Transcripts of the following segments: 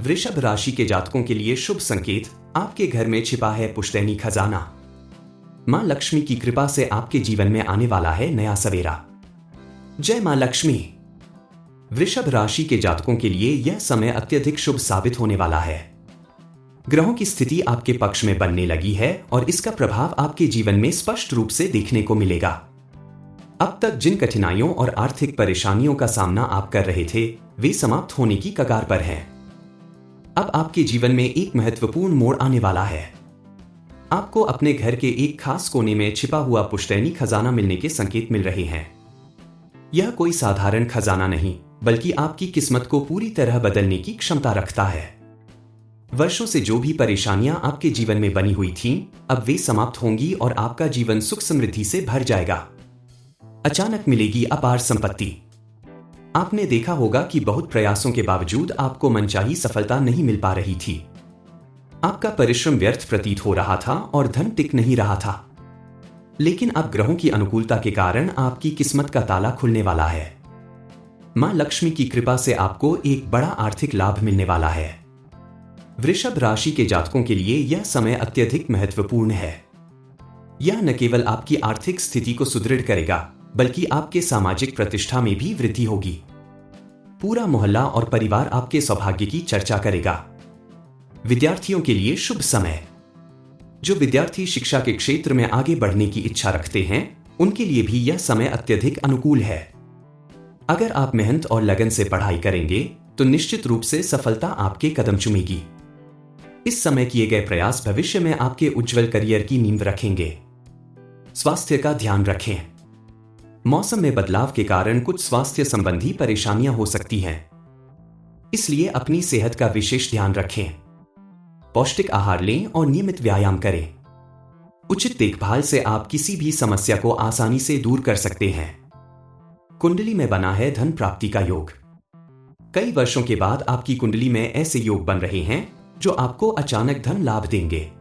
वृषभ राशि के जातकों के लिए शुभ संकेत। आपके घर में छिपा है पुश्तैनी खजाना। मां लक्ष्मी की कृपा से आपके जीवन में आने वाला है नया सवेरा। जय मां लक्ष्मी। वृषभ राशि के जातकों के लिए यह समय अत्यधिक शुभ साबित होने वाला है। ग्रहों की स्थिति आपके पक्ष में बनने लगी है और इसका प्रभाव आपके जीवन में स्पष्ट रूप से देखने को मिलेगा। अब तक जिन कठिनाइयों और आर्थिक परेशानियों का सामना आप कर रहे थे, वे समाप्त होने की कगार पर हैं। अब आपके जीवन में एक महत्वपूर्ण मोड़ आने वाला है। आपको अपने घर के एक खास कोने में छिपा हुआ पुश्तैनी खजाना मिलने के संकेत मिल रहे हैं। यह कोई साधारण खजाना नहीं, बल्कि आपकी किस्मत को पूरी तरह बदलने की क्षमता रखता है। वर्षों से जो भी परेशानियां आपके जीवन में बनी हुई थीं, अब वे समाप्त होंगी और आपका जीवन सुख समृद्धि से भर जाएगा। अचानक मिलेगी अपार संपत्ति। आपने देखा होगा कि बहुत प्रयासों के बावजूद आपको मनचाही सफलता नहीं मिल पा रही थी। आपका परिश्रम व्यर्थ प्रतीत हो रहा था और धन टिक नहीं रहा था। लेकिन अब ग्रहों की अनुकूलता के कारण आपकी किस्मत का ताला खुलने वाला है। मां लक्ष्मी की कृपा से आपको एक बड़ा आर्थिक लाभ मिलने वाला है। वृषभ राशि के जातकों के लिए यह समय अत्यधिक महत्वपूर्ण है। यह न केवल आपकी आर्थिक स्थिति को सुदृढ़ करेगा, बल्कि आपके सामाजिक प्रतिष्ठा में भी वृद्धि होगी। पूरा मोहल्ला और परिवार आपके सौभाग्य की चर्चा करेगा। विद्यार्थियों के लिए शुभ समय। जो विद्यार्थी शिक्षा के क्षेत्र में आगे बढ़ने की इच्छा रखते हैं, उनके लिए भी यह समय अत्यधिक अनुकूल है। अगर आप मेहनत और लगन से पढ़ाई करेंगे, तो निश्चित रूप से सफलता आपके कदम चूमेगी। इस समय किए गए प्रयास भविष्य में आपके उज्जवल करियर की नींव रखेंगे। स्वास्थ्य का ध्यान रखें। मौसम में बदलाव के कारण कुछ स्वास्थ्य संबंधी परेशानियां हो सकती हैं। इसलिए अपनी सेहत का विशेष ध्यान रखें। पौष्टिक आहार लें और नियमित व्यायाम करें। उचित देखभाल से आप किसी भी समस्या को आसानी से दूर कर सकते हैं। कुंडली में बना है धन प्राप्ति का योग। कई वर्षों के बाद आपकी कुंडली में ऐसे योग बन रहे हैं जो आपको अचानक धन लाभ देंगे।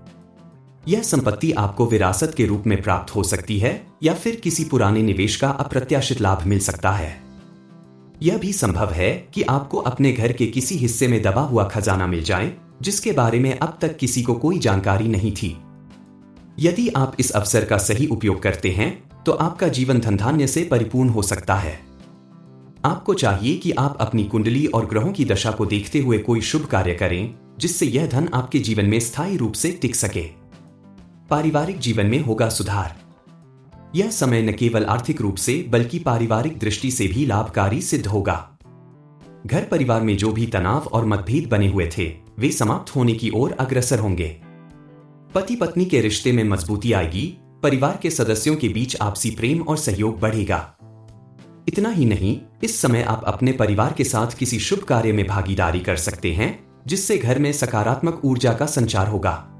यह संपत्ति आपको विरासत के रूप में प्राप्त हो सकती है या फिर किसी पुराने निवेश का अप्रत्याशित लाभ मिल सकता है। यह भी संभव है कि आपको अपने घर के किसी हिस्से में दबा हुआ खजाना मिल जाए, जिसके बारे में अब तक किसी को कोई जानकारी नहीं थी। यदि आप इस अवसर का सही उपयोग करते हैं, तो आपका जीवन धन धान्य से परिपूर्ण हो सकता है। आपको चाहिए कि आप अपनी कुंडली और ग्रहों की दशा को देखते हुए कोई शुभ कार्य करें, जिससे यह धन आपके जीवन में स्थायी रूप से टिक सके। पारिवारिक जीवन में होगा सुधार। यह समय न केवल आर्थिक रूप से, बल्कि पारिवारिक दृष्टि से भी लाभकारी सिद्ध होगा। घर परिवार में जो भी तनाव और मतभेद बने हुए थे, वे समाप्त होने की ओर अग्रसर होंगे। पति पत्नी के रिश्ते में मजबूती आएगी। परिवार के सदस्यों के बीच आपसी प्रेम और सहयोग बढ़ेगा। इतना ही नहीं, इस समय आप अपने परिवार के साथ किसी शुभ कार्य में भागीदारी कर सकते हैं, जिससे घर में सकारात्मक ऊर्जा का संचार होगा।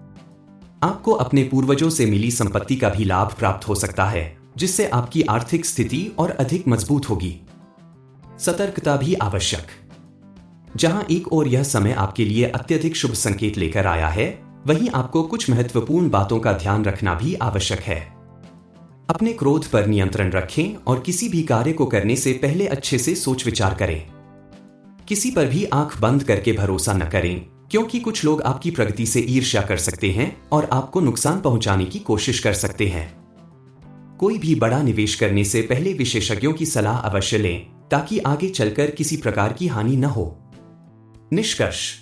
आपको अपने पूर्वजों से मिली संपत्ति का भी लाभ प्राप्त हो सकता है, जिससे आपकी आर्थिक स्थिति और अधिक मजबूत होगी। सतर्कता भी आवश्यक। जहां एक ओर यह समय आपके लिए अत्यधिक शुभ संकेत लेकर आया है, वहीं आपको कुछ महत्वपूर्ण बातों का ध्यान रखना भी आवश्यक है। अपने क्रोध पर नियंत्रण रखें और किसी भी कार्य को करने से पहले अच्छे से सोच विचार करें। किसी पर भी आंख बंद करके भरोसा न करें, क्योंकि कुछ लोग आपकी प्रगति से ईर्ष्या कर सकते हैं और आपको नुकसान पहुंचाने की कोशिश कर सकते हैं। कोई भी बड़ा निवेश करने से पहले विशेषज्ञों की सलाह अवश्य लें, ताकि आगे चलकर किसी प्रकार की हानि न हो। निष्कर्ष।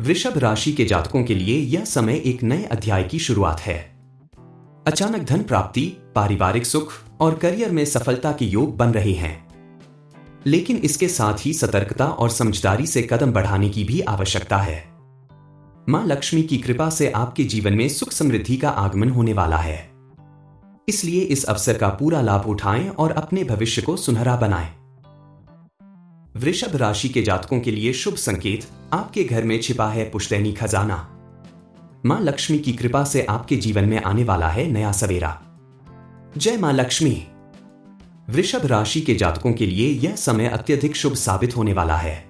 वृषभ राशि के जातकों के लिए यह समय एक नए अध्याय की शुरुआत है। अचानक धन प्राप्ति, पारिवारिक सुख और करियर में सफलता के योग बन रहे हैं। लेकिन इसके साथ ही सतर्कता और समझदारी से कदम बढ़ाने की भी आवश्यकता है। मां लक्ष्मी की कृपा से आपके जीवन में सुख समृद्धि का आगमन होने वाला है। इसलिए इस अवसर का पूरा लाभ उठाएं और अपने भविष्य को सुनहरा बनाएं। वृषभ राशि के जातकों के लिए शुभ संकेत। आपके घर में छिपा है पुश्तैनी खजाना। मां लक्ष्मी की कृपा से आपके जीवन में आने वाला है नया सवेरा। जय मां लक्ष्मी। वृषभ राशि के जातकों के लिए यह समय अत्यधिक शुभ साबित होने वाला है।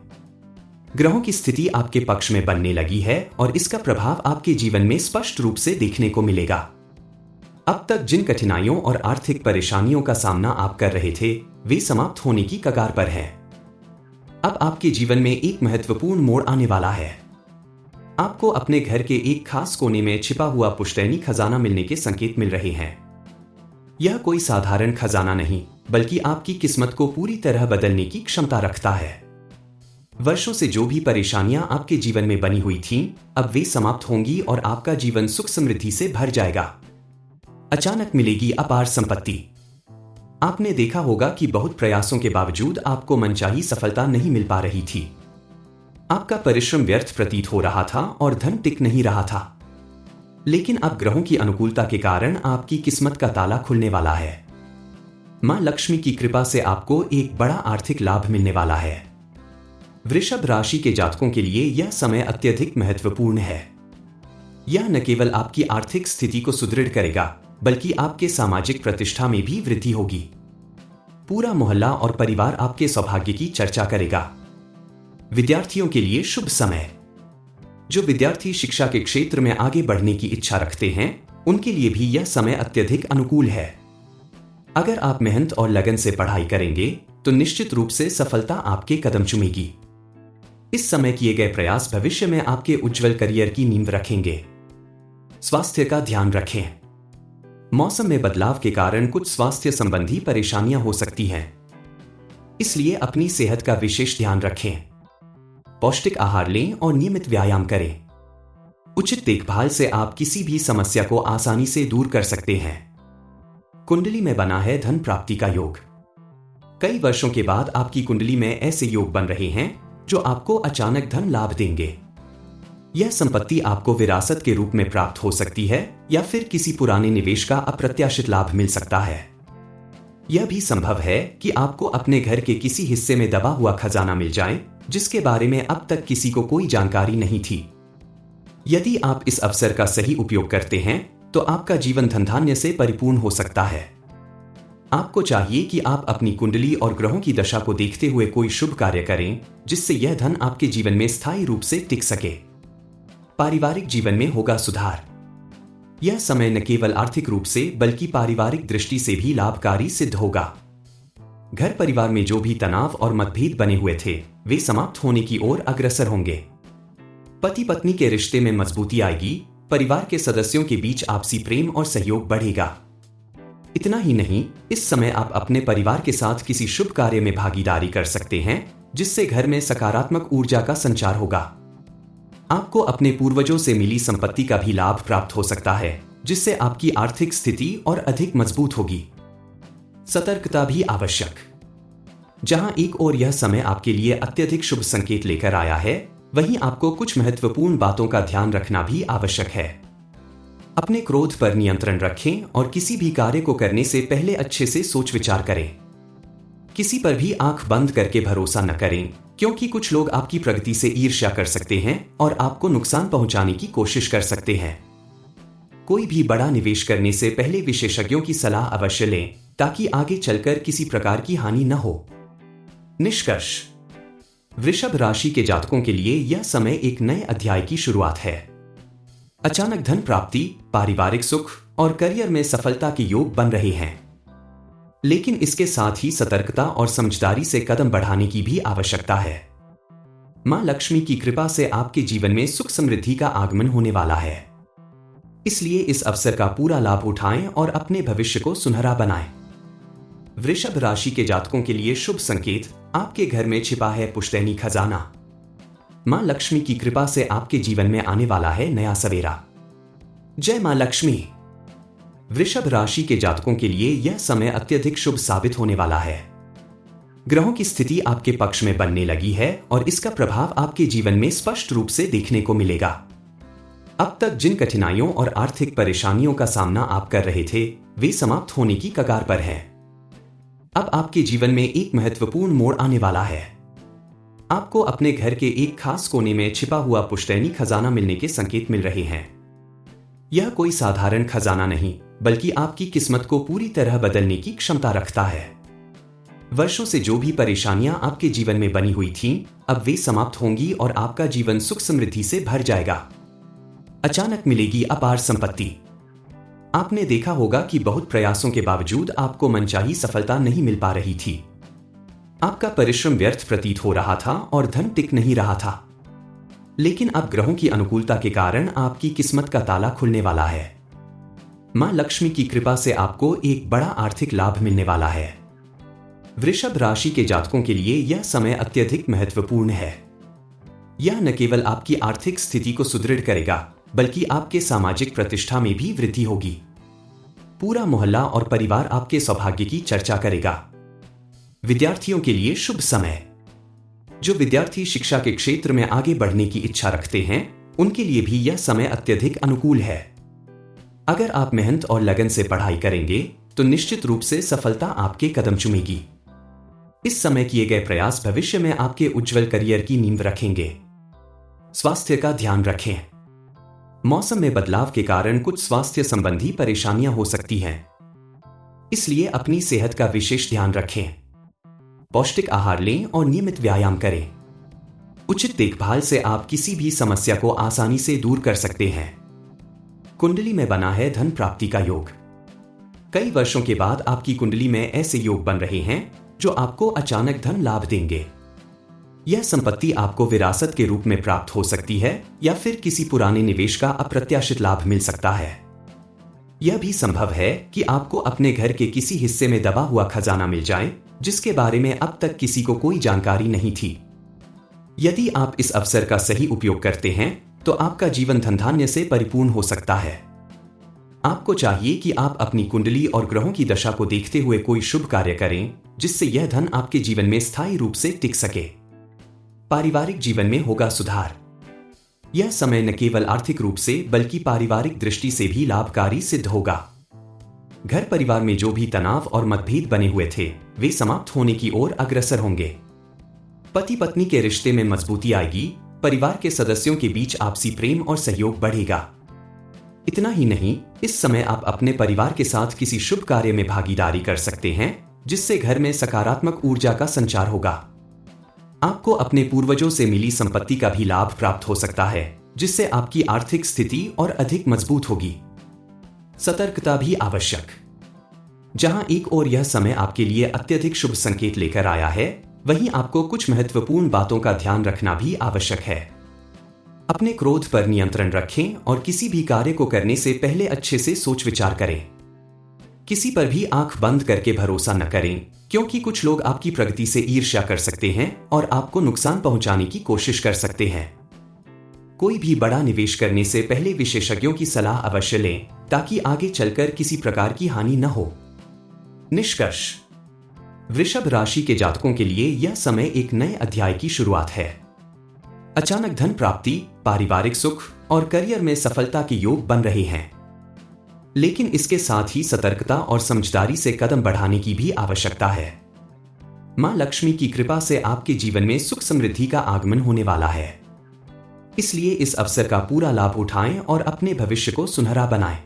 ग्रहों की स्थिति आपके पक्ष में बनने लगी है और इसका प्रभाव आपके जीवन में स्पष्ट रूप से देखने को मिलेगा। अब तक जिन कठिनाइयों और आर्थिक परेशानियों का सामना आप कर रहे थे, वे समाप्त होने की कगार पर हैं। अब आपके जीवन में एक महत्वपूर्ण मोड़ आने वाला है। आपको अपने घर के एक खास कोने में छिपा हुआ पुश्तैनी खजाना मिलने के संकेत मिल रहे हैं। यह कोई साधारण खजाना नहीं, बल्कि आपकी किस्मत को पूरी तरह बदलने की क्षमता रखता है। वर्षों से जो भी परेशानियां आपके जीवन में बनी हुई थीं, अब वे समाप्त होंगी और आपका जीवन सुख समृद्धि से भर जाएगा। अचानक मिलेगी अपार संपत्ति। आपने देखा होगा कि बहुत प्रयासों के बावजूद आपको मनचाही सफलता नहीं मिल पा रही थी। आपका परिश्रम व्यर्थ प्रतीत हो रहा था और धन टिक नहीं रहा था। लेकिन अब ग्रहों की अनुकूलता के कारण आपकी किस्मत का ताला खुलने वाला है। मां लक्ष्मी की कृपा से आपको एक बड़ा आर्थिक लाभ मिलने वाला है। वृषभ राशि के जातकों के लिए यह समय अत्यधिक महत्वपूर्ण है। यह न केवल आपकी आर्थिक स्थिति को सुदृढ़ करेगा, बल्कि आपके सामाजिक प्रतिष्ठा में भी वृद्धि होगी। पूरा मोहल्ला और परिवार आपके सौभाग्य की चर्चा करेगा। विद्यार्थियों के लिए शुभ समय। जो विद्यार्थी शिक्षा के क्षेत्र में आगे बढ़ने की इच्छा रखते हैं, उनके लिए भी यह समय अत्यधिक अनुकूल है। अगर आप मेहनत और लगन से पढ़ाई करेंगे, तो निश्चित रूप से सफलता आपके कदम चूमेगी। इस समय किए गए प्रयास भविष्य में आपके उज्जवल करियर की नींव रखेंगे। स्वास्थ्य का ध्यान रखें। मौसम में बदलाव के कारण कुछ स्वास्थ्य संबंधी परेशानियां हो सकती हैं। इसलिए अपनी सेहत का विशेष ध्यान रखें। पौष्टिक आहार लें और नियमित व्यायाम करें। उचित देखभाल से आप किसी भी समस्या को आसानी से दूर कर सकते हैं। कुंडली में बना है धन प्राप्ति का योग। कई वर्षों के बाद आपकी कुंडली में ऐसे योग बन रहे हैं जो आपको अचानक धन लाभ देंगे। यह संपत्ति आपको विरासत के रूप में प्राप्त हो सकती है या फिर किसी पुराने निवेश का अप्रत्याशित लाभ मिल सकता है। यह भी संभव है कि आपको अपने घर के किसी हिस्से में दबा हुआ खजाना मिल जाए, जिसके बारे में अब तक किसी को कोई जानकारी नहीं थी। यदि आप इस अवसर का सही उपयोग करते हैं, तो आपका जीवन धनधान्य से परिपूर्ण हो सकता है। आपको चाहिए कि आप अपनी कुंडली और ग्रहों की दशा को देखते हुए कोई शुभ कार्य करें, जिससे यह धन आपके जीवन में स्थायी रूप से टिक सके। पारिवारिक जीवन में होगा सुधार। यह समय न केवल आर्थिक रूप से, बल्कि पारिवारिक दृष्टि से भी लाभकारी सिद्ध होगा। घर परिवार में जो भी तनाव और मतभेद बने हुए थे, वे समाप्त होने की ओर अग्रसर होंगे। पति पत्नी के रिश्ते में मजबूती आएगी। परिवार के सदस्यों के बीच आपसी प्रेम और सहयोग बढ़ेगा। इतना ही नहीं, इस समय आप अपने परिवार के साथ किसी शुभ कार्य में भागीदारी कर सकते हैं, जिससे घर में सकारात्मक ऊर्जा का संचार होगा। आपको अपने पूर्वजों से मिली संपत्ति का भी लाभ प्राप्त हो सकता है, जिससे आपकी आर्थिक स्थिति और अधिक मजबूत होगी। सतर्कता भी आवश्यक। जहां एक ओर यह समय आपके लिए अत्यधिक शुभ संकेत लेकर आया है, वहीं आपको कुछ महत्वपूर्ण बातों का ध्यान रखना भी आवश्यक है। अपने क्रोध पर नियंत्रण रखें और किसी भी कार्य को करने से पहले अच्छे से सोच विचार करें। किसी पर भी आंख बंद करके भरोसा न करें, क्योंकि कुछ लोग आपकी प्रगति से ईर्ष्या कर सकते हैं और आपको नुकसान पहुंचाने की कोशिश कर सकते हैं। कोई भी बड़ा निवेश करने से पहले विशेषज्ञों की सलाह अवश्य लें, ताकि आगे चलकर किसी प्रकार की हानि न हो। निष्कर्ष: वृषभ राशि के जातकों के लिए यह समय एक नए अध्याय की शुरुआत है। अचानक धन प्राप्ति, पारिवारिक सुख और करियर में सफलता के योग बन रहे हैं। लेकिन इसके साथ ही सतर्कता और समझदारी से कदम बढ़ाने की भी आवश्यकता है। मां लक्ष्मी की कृपा से आपके जीवन में सुख समृद्धि का आगमन होने वाला है। इसलिए इस अवसर का पूरा लाभ उठाएं और अपने भविष्य को सुनहरा बनाएं। वृषभ राशि के जातकों के लिए शुभ संकेत: आपके घर में छिपा है पुश्तैनी खजाना। मां लक्ष्मी की कृपा से आपके जीवन में आने वाला है नया सवेरा। जय मां लक्ष्मी। वृषभ राशि के जातकों के लिए यह समय अत्यधिक शुभ साबित होने वाला है। ग्रहों की स्थिति आपके पक्ष में बनने लगी है और इसका प्रभाव आपके जीवन में स्पष्ट रूप से देखने को मिलेगा। अब तक जिन कठिनाइयों और आर्थिक परेशानियों का सामना आप कर रहे थे, वे समाप्त होने की कगार पर हैं। अब आपके जीवन में एक महत्वपूर्ण मोड़ आने वाला है। आपको अपने घर के एक खास कोने में छिपा हुआ पुश्तैनी खजाना मिलने के संकेत मिल रहे हैं। यह कोई साधारण खजाना नहीं, बल्कि आपकी किस्मत को पूरी तरह बदलने की क्षमता रखता है। वर्षों से जो भी परेशानियां आपके जीवन में बनी हुई थीं, अब वे समाप्त होंगी और आपका जीवन सुख समृद्धि से भर जाएगा। अचानक मिलेगी अपार संपत्ति। आपने देखा होगा कि बहुत प्रयासों के बावजूद आपको मनचाही सफलता नहीं मिल पा रही थी। आपका परिश्रम व्यर्थ प्रतीत हो रहा था और धन टिक नहीं रहा था। लेकिन अब ग्रहों की अनुकूलता के कारण आपकी किस्मत का ताला खुलने वाला है। मां लक्ष्मी की कृपा से आपको एक बड़ा आर्थिक लाभ मिलने वाला है। वृषभ राशि के जातकों के लिए यह समय अत्यधिक महत्वपूर्ण है। यह न केवल आपकी आर्थिक स्थिति को सुदृढ़ करेगा, बल्कि आपके सामाजिक प्रतिष्ठा में भी वृद्धि होगी। पूरा मोहल्ला और परिवार आपके सौभाग्य की चर्चा करेगा। विद्यार्थियों के लिए शुभ समय। जो विद्यार्थी शिक्षा के क्षेत्र में आगे बढ़ने की इच्छा रखते हैं, उनके लिए भी यह समय अत्यधिक अनुकूल है। अगर आप मेहनत और लगन से पढ़ाई करेंगे तो निश्चित रूप से सफलता आपके कदम चूमेगी। इस समय किए गए प्रयास भविष्य में आपके उज्जवल करियर की नींव रखेंगे। स्वास्थ्य का ध्यान रखें। मौसम में बदलाव के कारण कुछ स्वास्थ्य संबंधी परेशानियां हो सकती हैं, इसलिए अपनी सेहत का विशेष ध्यान रखें। पौष्टिक आहार लें और नियमित व्यायाम करें। उचित देखभाल से आप किसी भी समस्या को आसानी से दूर कर सकते हैं। कुंडली में बना है धन प्राप्ति का योग। कई वर्षों के बाद आपकी कुंडली में ऐसे योग बन रहे हैं जो आपको अचानक धन लाभ देंगे। यह संपत्ति आपको विरासत के रूप में प्राप्त हो सकती है या फिर किसी पुराने निवेश का अप्रत्याशित लाभ मिल सकता है। यह भी संभव है कि आपको अपने घर के किसी हिस्से में दबा हुआ खजाना मिल जाए, जिसके बारे में अब तक किसी को कोई जानकारी नहीं थी। यदि आप इस अवसर का सही उपयोग करते हैं तो आपका जीवन धन धान्य से परिपूर्ण हो सकता है। आपको चाहिए कि आप अपनी कुंडली और ग्रहों की दशा को देखते हुए कोई शुभ कार्य करें, जिससे यह धन आपके जीवन में स्थायी रूप से टिक सके। पारिवारिक जीवन में होगा सुधार। यह समय न केवल आर्थिक रूप से बल्कि पारिवारिक दृष्टि से भी लाभकारी सिद्ध होगा। घर परिवार में जो भी तनाव और मतभेद बने हुए थे, वे समाप्त होने की ओर अग्रसर होंगे। पति पत्नी के रिश्ते में मजबूती आएगी। परिवार के सदस्यों के बीच आपसी प्रेम और सहयोग बढ़ेगा। इतना ही नहीं, इस समय आप अपने परिवार के साथ किसी शुभ कार्य में भागीदारी कर सकते हैं, जिससे घर में सकारात्मक ऊर्जा का संचार होगा। आपको अपने पूर्वजों से मिली संपत्ति का भी लाभ प्राप्त हो सकता है, जिससे आपकी आर्थिक स्थिति और अधिक मजबूत होगी। सतर्कता भी आवश्यक। जहां एक ओर यह समय आपके लिए अत्यधिक शुभ संकेत लेकर आया है, वहीं आपको कुछ महत्वपूर्ण बातों का ध्यान रखना भी आवश्यक है। अपने क्रोध पर नियंत्रण रखें और किसी भी कार्य को करने से पहले अच्छे से सोच विचार करें। किसी पर भी आंख बंद करके भरोसा न करें, क्योंकि कुछ लोग आपकी प्रगति से ईर्ष्या कर सकते हैं और आपको नुकसान पहुंचाने की कोशिश कर सकते हैं। कोई भी बड़ा निवेश करने से पहले विशेषज्ञों की सलाह अवश्य लें, ताकि आगे चलकर किसी प्रकार की हानि न हो। निष्कर्ष: वृषभ राशि के जातकों के लिए यह समय एक नए अध्याय की शुरुआत है। अचानक धन प्राप्ति, पारिवारिक सुख और करियर में सफलता के योग बन रहे हैं। लेकिन इसके साथ ही सतर्कता और समझदारी से कदम बढ़ाने की भी आवश्यकता है। मां लक्ष्मी की कृपा से आपके जीवन में सुख समृद्धि का आगमन होने वाला है। इसलिए इस अवसर का पूरा लाभ उठाएं और अपने भविष्य को सुनहरा बनाएं।